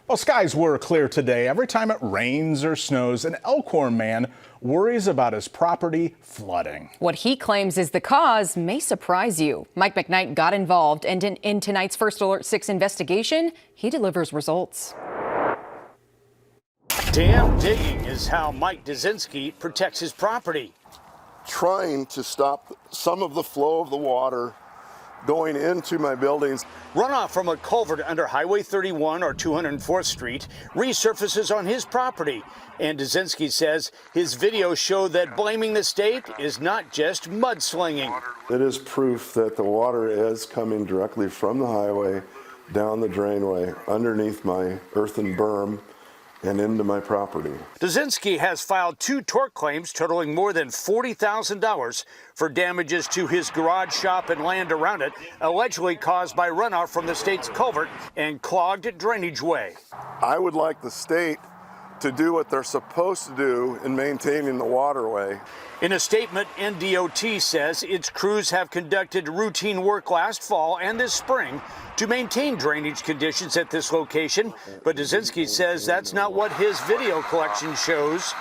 Well, skies were clear today. Every time it rains or snows, an Elkhorn man worries about his property flooding. What he claims is the cause may surprise you. Mike McKnight got involved, and in tonight's First Alert 6 investigation, he delivers results. Dam digging is how Mike Dzinski protects his property. Trying to stop some of the flow of the water going into my buildings. Runoff from a culvert under Highway 31 or 204th Street resurfaces on his property. And Dzinski says his videos show that blaming the state is not just mudslinging. It is proof that the water is coming directly from the highway down the drainway underneath my earthen berm and into my property. Dzinski has filed 2 tort claims totaling more than $40,000 for damages to his garage shop and land around it, allegedly caused by runoff from the state's culvert and clogged drainage way. I would like the state to do what they're supposed to do in maintaining the waterway. In a statement, NDOT says its crews have conducted routine work last fall and this spring to maintain drainage conditions at this location, but Dzinski says that's not what his video collection shows. It's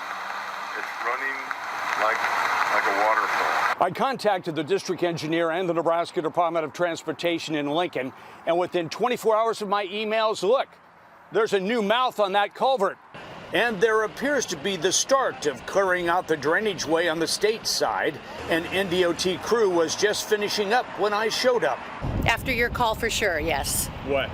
running like a waterfall. I contacted the district engineer and the Nebraska Department of Transportation in Lincoln, and within 24 hours of my emails, look, there's a new mouth on that culvert. And there appears to be the start of clearing out the drainage way on the state side. An NDOT crew was just finishing up when I showed up. After your call, for sure, yes. What?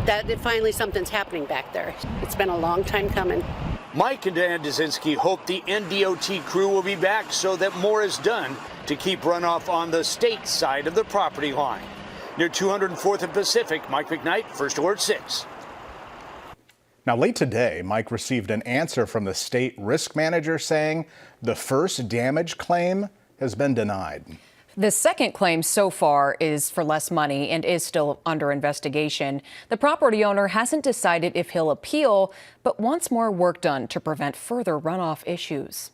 That finally something's happening back there. It's been a long time coming. Mike and Dan Dzinski hope the NDOT crew will be back so that more is done to keep runoff on the state side of the property line. Near 204th and Pacific, Mike McKnight, First Alert 6. Now, late today, Mike received an answer from the state risk manager saying the first damage claim has been denied. The second claim so far is for less money and is still under investigation. The property owner hasn't decided if he'll appeal, but wants more work done to prevent further runoff issues.